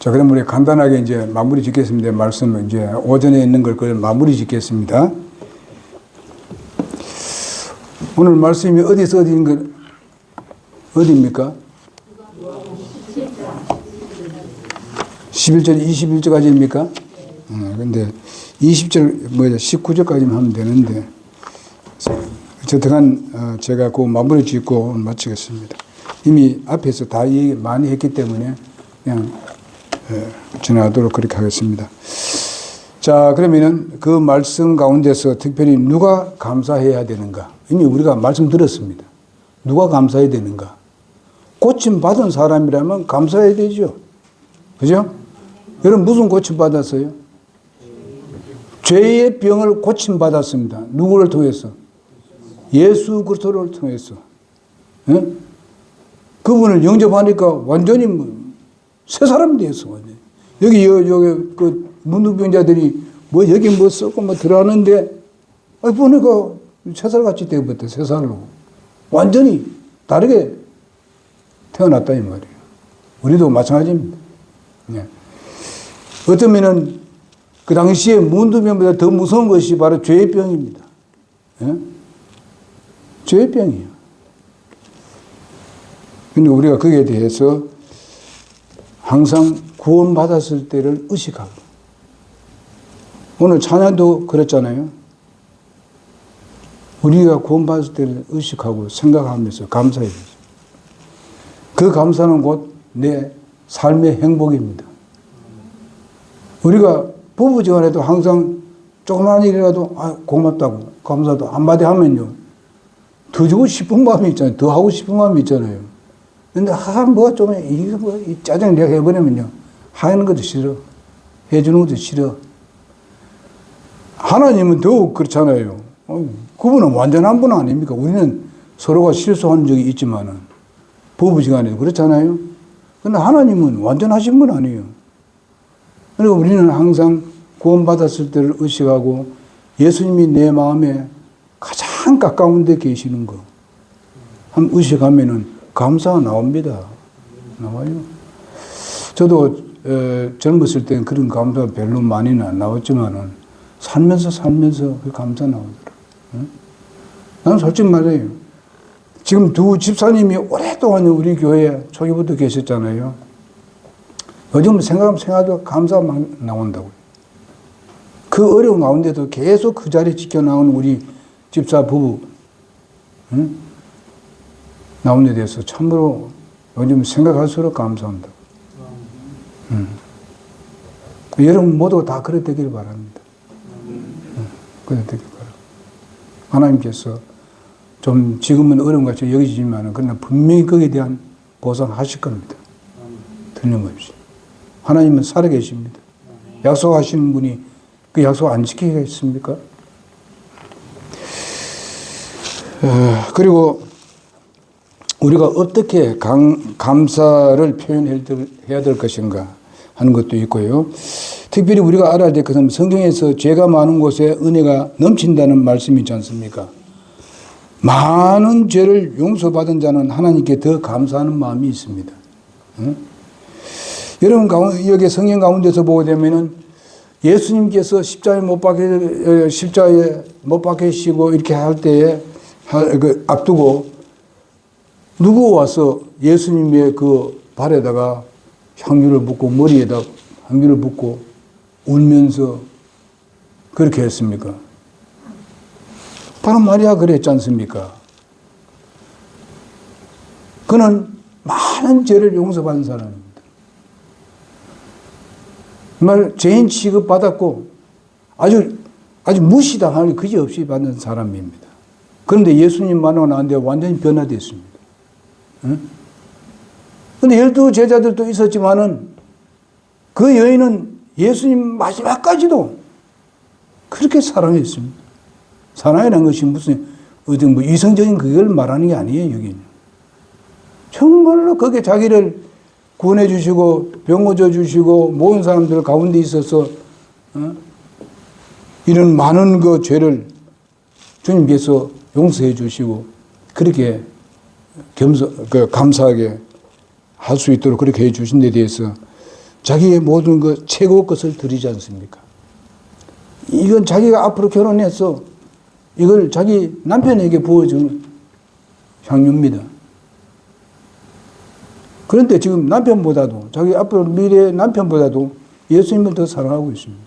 자, 그럼 우리 간단하게 이제 마무리 짓겠습니다. 말씀은 이제 오전에 있는 걸 그걸 마무리 짓겠습니다. 오늘 말씀이 어디서 어디인 거, 어디입니까? 11절, 21절까지입니까? 근데 20절, 19절까지만 하면 되는데, 저등한 제가 그 마무리 짓고 오늘 마치겠습니다. 이미 앞에서 다 얘기 많이 했기 때문에 그냥 지나가도록 그렇게 하겠습니다. 자, 그러면은 그 말씀 가운데서 특별히 누가 감사해야 되는가? 이미 우리가 말씀 들었습니다. 누가 감사해야 되는가? 고침받은 사람이라면 감사해야 되죠. 그죠? 여러분 무슨 고침받았어요? 죄의 병을 고침받았습니다. 누구를 통해서? 예수 그리스도를 통해서. 예? 그분을 영접하니까 완전히 새 사람이 되었어. 완전히. 여기 그 문둥병자들이 여기 썩고 들어가는데, 보니까 새살같이 되어버렸다. 새살로. 완전히 다르게 태어났다, 이 말이에요. 우리도 마찬가지입니다. 예. 어쩌면은 그 당시에 문둥병보다 더 무서운 것이 바로 죄의 병입니다. 예? 죄의 병이에요. 근데 우리가 거기에 대해서 항상 구원받았을 때를 의식하고, 오늘 찬양도 그랬잖아요. 우리가 구원받았을 때를 의식하고 생각하면서 감사해야 되죠. 그 감사는 곧 내 삶의 행복입니다. 우리가 부부지간에도 항상 조그마한 일이라도 고맙다고 감사도 한마디 하면요, 더 주고 싶은 마음이 있잖아요. 더 하고 싶은 마음이 있잖아요. 근데 뭐가 좀 이 짜증 내가 해버리면요, 하는 것도 싫어, 해주는 것도 싫어. 하나님은 더욱 그렇잖아요. 그분은 완전한 분 아닙니까? 우리는 서로가 실수한 적이 있지만은 부부지간에도 그렇잖아요. 근데 하나님은 완전하신 분 아니에요. 그리고 우리는 항상 구원받았을 때를 의식하고 예수님이 내 마음에 가장 가까운 데 계시는 거 한번 의식하면은 감사가 나옵니다. 나와요. 저도 젊었을 때는 그런 감사가 별로 많이는 안 나왔지만은 살면서 그 감사 나오더라고요. 나는 솔직히 말해요. 지금 두 집사님이 오랫동안 우리 교회에 초기부터 계셨잖아요. 요즘 생각도 감사만 나온다고요. 그 어려운 가운데도 계속 그 자리 지켜나온 우리 집사 부부, 나온 데 대해서 참으로 요즘 생각할수록 감사합니다. 여러분 모두 다 그래 되길 바랍니다. 그래 되길 바랍니다. 하나님께서 좀 지금은 어려운 것 같이 여기지만 그러나 분명히 거기에 대한 보상하실 겁니다. 틀림없이. 하나님은 살아계십니다. 약속하시는 분이 그 약속 안 지키겠습니까? 그리고 우리가 어떻게 감사를 표현해야 될 것인가 하는 것도 있고요. 특별히 우리가 알아야 될 것은 성경에서 죄가 많은 곳에 은혜가 넘친다는 말씀이 있지 않습니까? 많은 죄를 용서받은 자는 하나님께 더 감사하는 마음이 있습니다. 여러분 여기 성경 가운데서 보게 되면은 예수님께서 십자가에 못 박히시고 이렇게 할 때에 앞두고 누구 와서 예수님의 그 발에다가 향유를 붓고 머리에다 향유를 붓고 울면서 그렇게 했습니까? 바로 마리아 그랬지 않습니까? 그는 많은 죄를 용서받은 사람입니다. 정말 죄인 취급받았고 아주 무시당할 그지없이 받는 사람입니다. 그런데 예수님 만나고 나는데 완전히 변화됐습니다. 그런데 12 제자들도 있었지만은 그 여인은 예수님 마지막까지도 그렇게 사랑했습니다. 사랑이라는 것이 무슨 이성적인 그걸 말하는 게 아니에요, 여기는. 정말로 거기에 자기를 구원해 주시고 병 고쳐 주시고 모든 사람들 가운데 있어서 이런 많은 그 죄를 주님께서 용서해 주시고 그렇게 감사하게 할 수 있도록 그렇게 해 주신 데 대해서 자기의 모든 것, 최고 것을 드리지 않습니까? 이건 자기가 앞으로 결혼해서 이걸 자기 남편에게 부어주는 향유입니다. 그런데 지금 남편보다도, 자기 앞으로 미래의 남편보다도 예수님을 더 사랑하고 있습니다.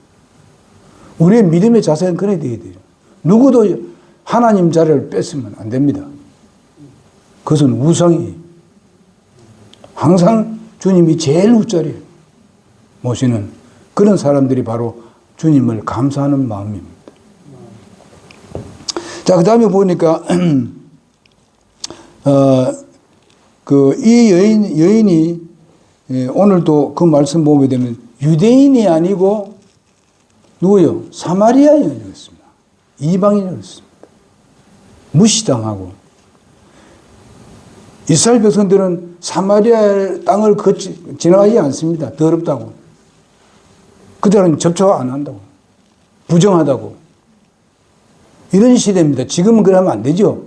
우리의 믿음의 자세는 그래야 돼야 돼요. 누구도 하나님 자리를 뺏으면 안 됩니다. 그것은 우상이에요. 항상 주님이 제일 윗자리에 모시는 그런 사람들이 바로 주님을 감사하는 마음입니다. 자, 그 다음에 보니까, 이 여인이 오늘도 그 말씀 보게 되면 유대인이 아니고 누구요? 사마리아 여인이었습니다. 이방인이었습니다. 무시당하고. 이스라엘 백성들은 사마리아 땅을 지나가지 않습니다. 더럽다고. 그들은 접촉 안 한다고. 부정하다고. 이런 시대입니다. 지금은 그러면 안 되죠.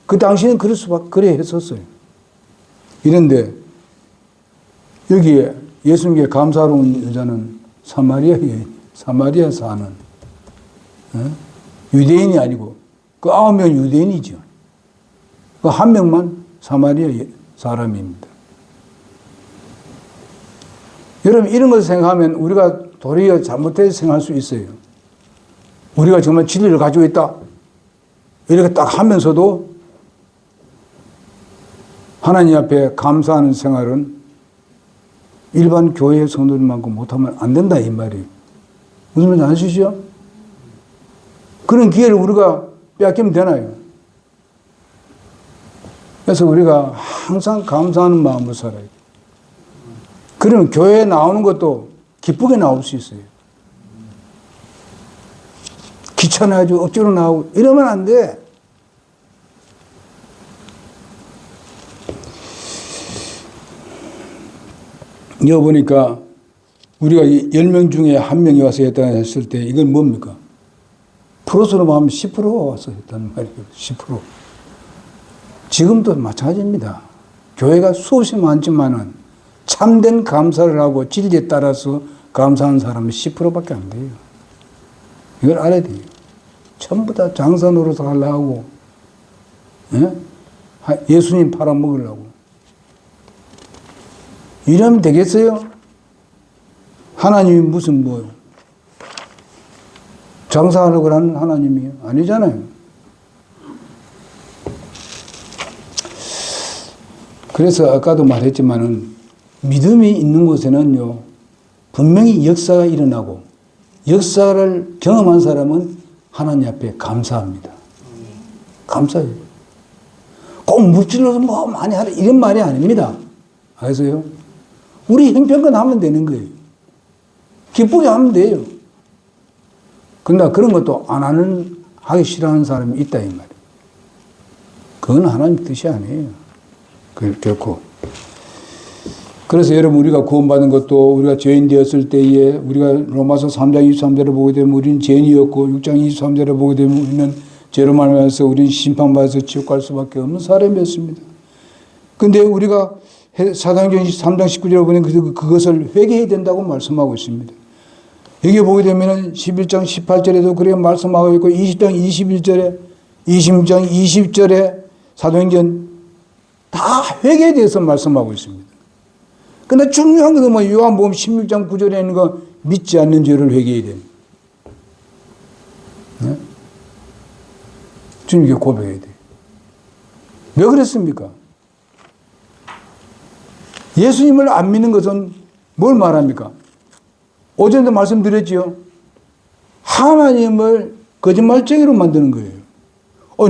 그 당시에는 그래 했었어요. 이런데 여기에 예수님께 감사하러 온 여자는 사마리아 사는 유대인이 아니고 그 9명 유대인이죠. 그 한 명만 사마리아 사람입니다. 여러분 이런 것을 생각하면 우리가 도리어 잘못해서 생각할 수 있어요. 우리가 정말 진리를 가지고 있다. 이렇게 딱 하면서도 하나님 앞에 감사하는 생활은 일반 교회 성도들만큼 못하면 안 된다 이 말이에요. 무슨 말인지 아시죠? 그런 기회를 우리가 빼앗기면 되나요? 그래서 우리가 항상 감사하는 마음으로 살아요. 그러면 교회에 나오는 것도 기쁘게 나올 수 있어요. 귀찮아가지고 억지로 나오고 이러면 안 돼. 여기 보니까 우리가 10명 중에 1명이 와서 했다 했을 때 이건 뭡니까? 프로스로 하면 10%가 와서 했다는 말이에요. 10%. 지금도 마찬가지입니다. 교회가 수없이 많지만은 참된 감사를 하고 진리에 따라서 감사하는 사람은 10%밖에 안 돼요. 이걸 알아야 돼요. 전부 다 장사 노릇을 하려고, 예수님 팔아먹으려고. 이러면 되겠어요? 하나님이 무슨 장사하려고 하는 하나님이에요? 아니잖아요. 그래서 아까도 말했지만은 믿음이 있는 곳에는요, 분명히 역사가 일어나고 역사를 경험한 사람은 하나님 앞에 감사합니다. 감사해요. 꼭 물질로서 많이 하라 이런 말이 아닙니다. 알겠어요? 우리 형편껏 하면 되는 거예요. 기쁘게 하면 돼요. 그러나 그런 것도 하기 싫어하는 사람이 있다 이 말이에요. 그건 하나님 뜻이 아니에요. 결코. 그래서 여러분 우리가 구원받은 것도 우리가 죄인 되었을 때에 우리가 로마서 3장 23절을 보게 되면 우리는 죄인이었고 6장 23절을 보게 되면 우리는 죄로 말미암아서 우리는 심판받아서 지옥 갈 수밖에 없는 사람이었습니다. 그런데 우리가 사도행전 3장 19절에 보면 그것을 회개해야 된다고 말씀하고 있습니다. 여기 보게 되면 11장 18절에도 그렇게 말씀하고 있고 20장 21절에 20장 20절에 사도행전 다 회개에 대해서 말씀하고 있습니다. 그런데 중요한 것은 요한복음 16장 9절에 있는 거 믿지 않는 죄를 회개해야 됩니다. 네? 주님께 고백해야 돼요. 왜 그랬습니까? 예수님을 안 믿는 것은 뭘 말합니까? 어제도 말씀드렸지요. 하나님을 거짓말쟁이로 만드는 거예요.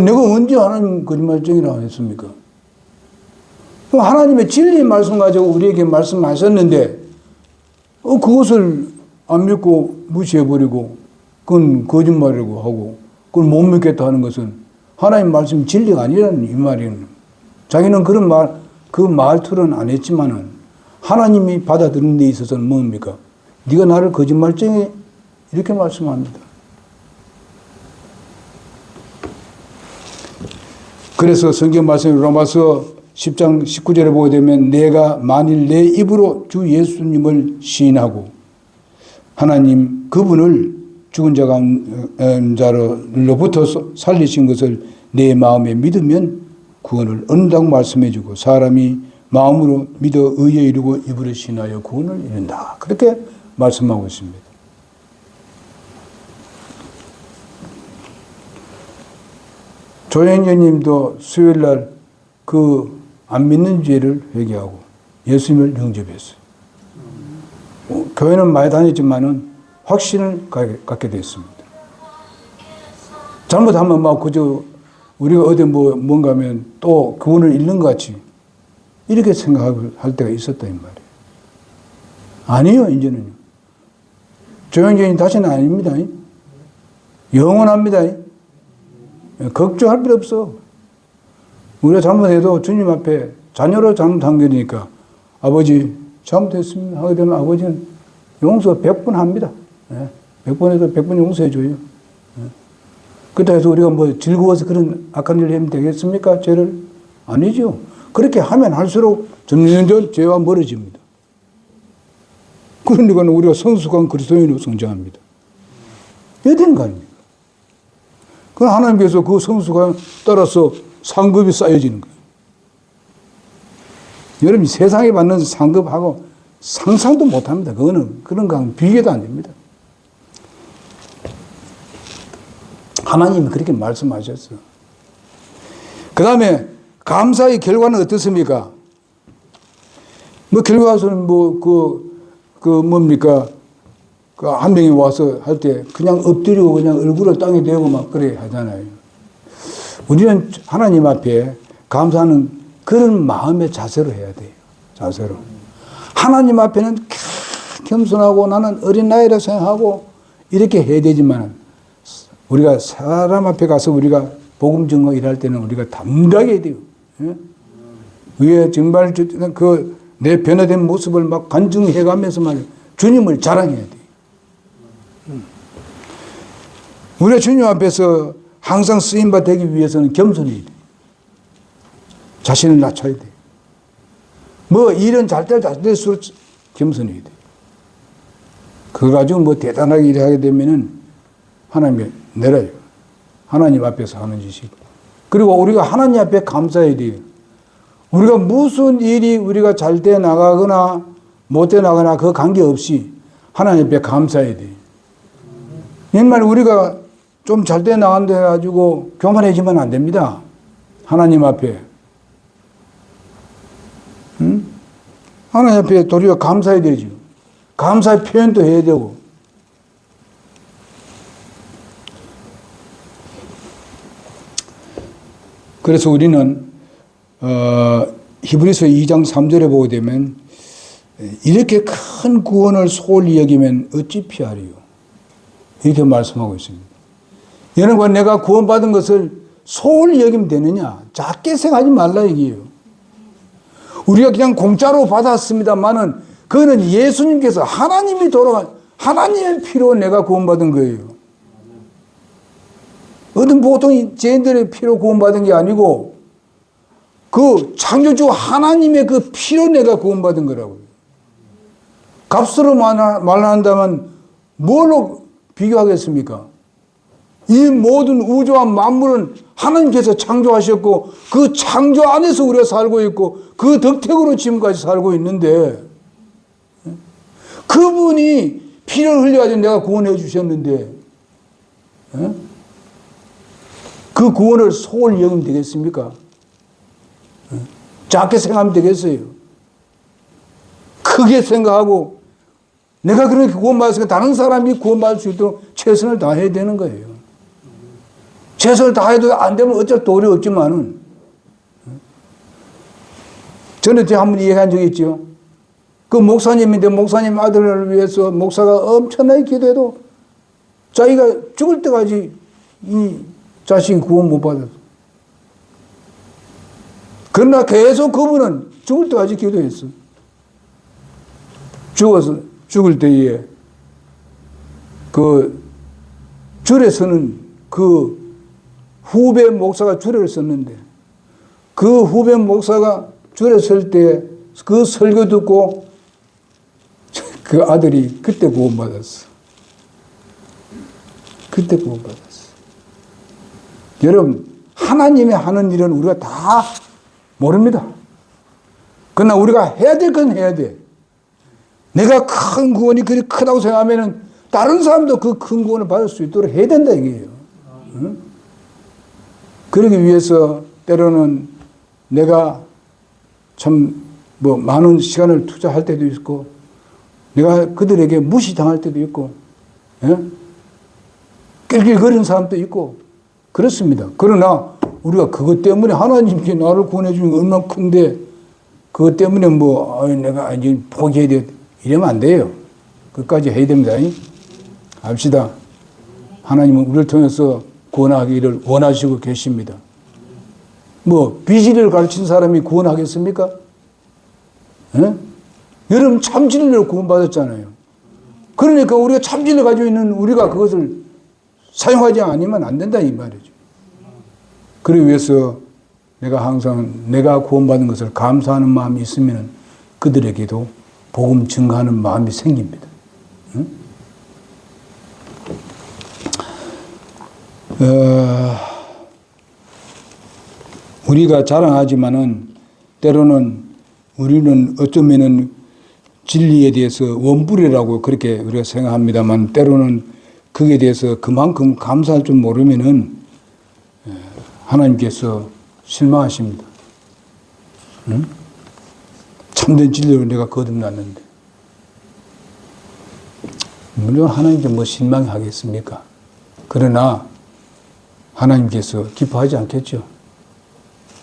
내가 언제 하나님 거짓말쟁이라고 했습니까? 하나님의 진리의 말씀 가지고 우리에게 말씀하셨는데 그것을 안 믿고 무시해버리고 그건 거짓말이라고 하고 그걸 못 믿겠다 하는 것은 하나님 말씀 진리가 아니라는 이 말이에요. 자기는 그 말투는 안 했지만은 하나님이 받아들이는 데 있어서는 뭡니까? 네가 나를 거짓말쟁이 이렇게 말씀합니다. 그래서 성경 말씀 로마서 10장 19절에 보게 되면 내가 만일 내 입으로 주 예수님을 시인하고 하나님 그분을 죽은 자로부터 살리신 것을 내 마음에 믿으면 구원을 얻는다고 말씀해 주고 사람이 마음으로 믿어 의에 이르고 입으로 시인하여 구원을 이룬다. 그렇게 말씀하고 있습니다. 조영재님도 수요일 날 그 안 믿는 죄를 회개하고 예수님을 영접했어요. 교회는 많이 다녔지만은 확신을 갖게 됐습니다. 잘못하면 막 그저 우리가 어디 뭔가 하면 또 그분을 잃는 것 같이 이렇게 생각할 때가 있었다 이 말이에요. 아니요, 이제는요. 조영재님 다시는 아닙니다. 영원합니다. 걱정할 필요 없어. 우리가 잘못해도 주님 앞에 자녀로 잘못한 거니까 아버지 잘못했습니다 하게 되면 아버지는 용서 100번 합니다. 100번 해도 100번 용서해 줘요. 그렇다고 해서 우리가 뭐 즐거워서 그런 악한 일을 하면 되겠습니까? 죄를? 아니죠. 그렇게 하면 할수록 점점 죄와 멀어집니다. 그러니까 우리가 성숙한 그리스도인으로 성장합니다. 이게 된 거 아닙니까? 그럼 하나님께서 그 성숙함 따라서 상급이 쌓여지는 거예요. 여러분이 세상에 받는 상급하고 상상도 못 합니다. 그거는 그런 거랑 비교도 안 됩니다. 하나님이 그렇게 말씀하셨어요. 그 다음에 감사의 결과는 어떻습니까? 뭐 결과서는 뭡니까? 그 한 명이 와서 할 때 그냥 엎드리고 그냥 얼굴을 땅에 대고 막 그래 하잖아요. 우리는 하나님 앞에 감사하는 그런 마음의 자세로 해야 돼요. 자세로. 하나님 앞에는 겸손하고 나는 어린 나이라 생각하고 이렇게 해야 되지만 우리가 사람 앞에 가서 우리가 복음 증거 일할 때는 우리가 담대하게 해야 돼요. 왜 정말 내 변화된 모습을 막 간증해 가면서 말 주님을 자랑해야 돼요. 우리가 주님 앞에서 항상 쓰임받 되기 위해서는 겸손해야 돼요. 자신을 낮춰야 돼요. 뭐 일은 잘 될수록 겸손해야 돼요. 그거 가지고 뭐 대단하게 일을 하게 되면은 하나님이 내려요. 하나님 앞에서 하는 짓이. 그리고 우리가 하나님 앞에 감사해야 돼요. 우리가 무슨 일이 우리가 잘 돼 나가거나 못 돼 나가거나 그 관계없이 하나님 앞에 감사해야 돼요. 옛날에 우리가 좀 잘 돼 나간다 해가지고 교만해지면 안 됩니다. 하나님 앞에. 응? 하나님 앞에 도리어 감사해야 되죠. 감사의 표현도 해야 되고. 그래서 우리는 히브리서 2장 3절에 보게 되면 이렇게 큰 구원을 소홀히 여기면 어찌 피하리요. 이렇게 말씀하고 있습니다. 여러분 내가 구원받은 것을 소홀히 여기면 되느냐. 작게 생각하지 말라 얘기예요. 우리가 그냥 공짜로 받았습니다만은 그거는 예수님께서 하나님이 하나님의 피로 내가 구원받은 거예요. 어떤 보통 죄인들의 피로 구원받은 게 아니고 그 창조주 하나님의 그 피로 내가 구원받은 거라고요. 값으로 말한다면 뭘로 비교하겠습니까? 이 모든 우주와 만물은 하나님께서 창조하셨고 그 창조 안에서 우리가 살고 있고 그 덕택으로 지금까지 살고 있는데 그분이 피를 흘려가지고 내가 구원해 주셨는데 그 구원을 소홀히 여기면 되겠습니까? 작게 생각하면 되겠어요? 크게 생각하고 내가 그렇게 구원받았으니까 다른 사람이 구원받을 수 있도록 최선을 다해야 되는 거예요. 최선을 다해도 안 되면 어쩔 도리 없지만은 전에 제가 한번 얘기한 적이 있죠. 그 목사님인데 목사님 아들을 위해서 목사가 엄청나게 기도해도 자기가 죽을 때까지 이 자식이 구원 못 받았어. 그러나 계속 그분은 죽을 때까지 기도했어. 죽을 때에 그 줄에 서는 그 후배 목사가 줄을 섰는데 그 후배 목사가 줄에 설 때 그 설교 듣고 그 아들이 그때 구원받았어. 그때 구원받았어. 여러분, 하나님이 하는 일은 우리가 다 모릅니다. 그러나 우리가 해야 될 건 해야 돼. 내가 큰 구원이 그리 크다고 생각하면 다른 사람도 그 큰 구원을 받을 수 있도록 해야 된다 이게요. 응? 그러기 위해서 때로는 내가 참 많은 시간을 투자할 때도 있고 내가 그들에게 무시당할 때도 있고 낄낄거리는 사람도 있고 그렇습니다. 그러나 우리가 그것 때문에 하나님께 나를 구원해 주는 게 얼마나 큰데 그것 때문에 내가 이제 포기해야 돼 이러면 안 돼요. 끝까지 해야 됩니다. 합시다. 하나님은 우리를 통해서 구원하기를 원하시고 계십니다. 비진리를 가르친 사람이 구원하겠습니까? 여러분 참진리로 구원받았잖아요. 그러니까 우리가 참진리를 가지고 있는 우리가 그것을 사용하지 않으면 안 된다 이 말이죠. 그러기 위해서 내가 항상 내가 구원받은 것을 감사하는 마음이 있으면 그들에게도 복음 증거하는 마음이 생깁니다. 우리가 자랑하지만은 때로는 우리는 어쩌면은 진리에 대해서 원불이라고 그렇게 우리가 생각합니다만 때로는 그에 대해서 그만큼 감사할 줄 모르면은 하나님께서 실망하십니다. 응? 참된 진리로 내가 거듭났는데. 물론 하나님께 실망하겠습니까? 그러나 하나님께서 기뻐하지 않겠죠.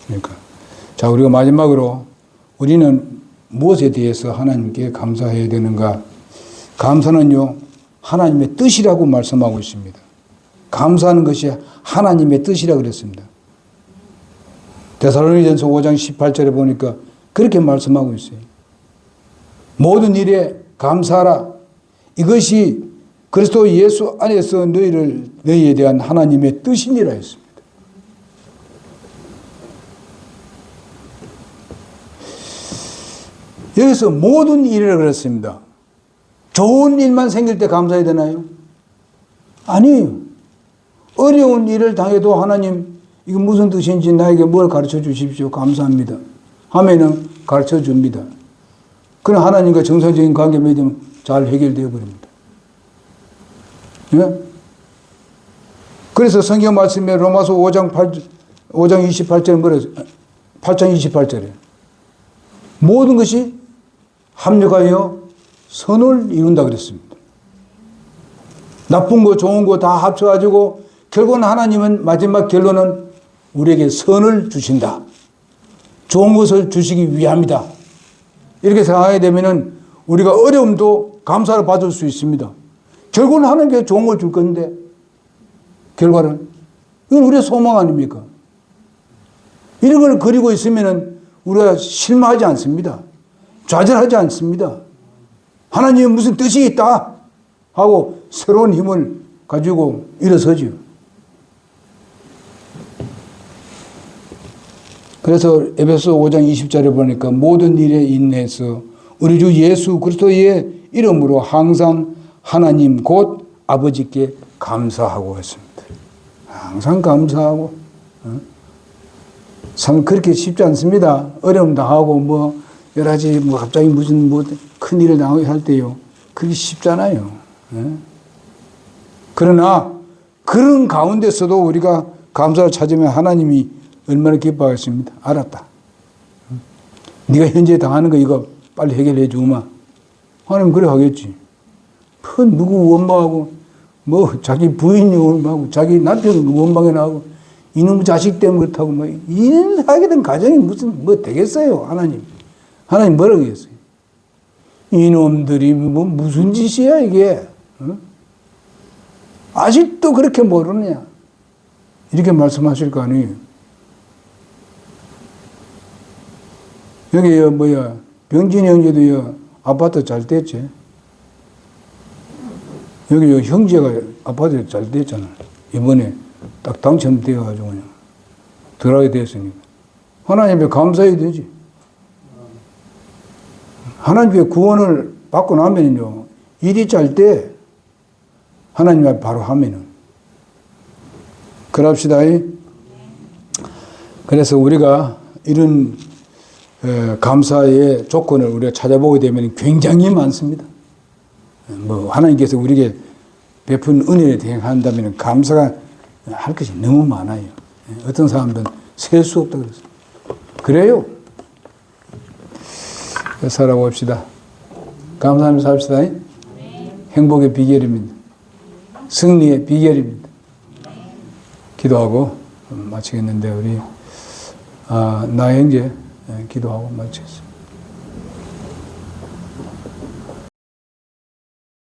그러니까. 자, 우리가 마지막으로 우리는 무엇에 대해서 하나님께 감사해야 되는가? 감사는요, 하나님의 뜻이라고 말씀하고 있습니다. 감사하는 것이 하나님의 뜻이라고 그랬습니다. 데살로니가전서 5장 18절에 보니까 그렇게 말씀하고 있어요. 모든 일에 감사하라. 이것이 그리스도 예수 안에서 너희에 대한 하나님의 뜻이니라 했습니다. 여기서 모든 일을 그랬습니다. 좋은 일만 생길 때 감사해야 되나요? 아니에요. 어려운 일을 당해도 하나님 이거 무슨 뜻인지 나에게 뭘 가르쳐 주십시오. 감사합니다. 하면은 가르쳐 줍니다. 그럼 하나님과 정상적인 관계 맺으면 잘 해결되어 버립니다. 예? 그래서 성경 말씀에 로마서 5장 28절에 뭐래요? 8장 28절에 모든 것이 합력하여 선을 이룬다 그랬습니다. 나쁜 거 좋은 거 다 합쳐가지고 결국은 하나님은 마지막 결론은 우리에게 선을 주신다. 좋은 것을 주시기 위함이다. 이렇게 생각하게 되면은 우리가 어려움도 감사를 받을 수 있습니다. 결국은 하나님께 좋은 걸 줄 건데 결과는 이건 우리의 소망 아닙니까? 이런 걸 그리고 있으면은 우리가 실망하지 않습니다. 좌절하지 않습니다. 하나님의 무슨 뜻이 있다 하고 새로운 힘을 가지고 일어서지요. 그래서 에베소 5장 20절에 보니까 모든 일에 인내해서 우리 주 예수 그리스도의 이름으로 항상 하나님 곧 아버지께 감사하고 했습니다. 항상 감사하고. 참 그렇게 쉽지 않습니다. 어려움 당하고 여러 가지 갑자기 무슨 큰 일을 당하게 할 때요. 그게 쉽잖아요. 그러나 그런 가운데서도 우리가 감사를 찾으면 하나님이 얼마나 기뻐하겠습니다. 알았다. 네가 현재 당하는 거 이거 빨리 해결해 주마. 하나님 그래 하겠지. 누구 원망하고 자기 부인이 원망하고 자기 남편 원망해 나하고 이놈 자식 때문에 그렇다고 이런 하게 된 가정이 무슨 되겠어요. 하나님 뭐라고 했어요? 이놈들이 무슨 짓이야 이게? 아직도 그렇게 모르느냐? 이렇게 말씀하실 거 아니에요. 여기 병진이 형제도 아파트 잘 됐지. 여기 형제가 아파트 잘 됐잖아. 이번에 딱 당첨되어가지고 그냥 들어가게 됐으니까. 하나님께 감사해야 되지. 하나님께 구원을 받고 나면요, 일이 짤 때 하나님 앞에 바로 하면은. 그럽시다. 그래서 우리가 이런 감사의 조건을 우리가 찾아보게 되면 굉장히 많습니다. 뭐 하나님께서 우리에게 베푼 은혜에 대행한다면 감사가 할 것이 너무 많아요. 어떤 사람들은 셀 수 없다 그랬어요. 그래요. 살아봅시다. 감사하면서 삽시다. 행복의 비결입니다. 승리의 비결입니다. 기도하고 마치겠는데 우리 나의 형제 기도하고 마치겠습니다.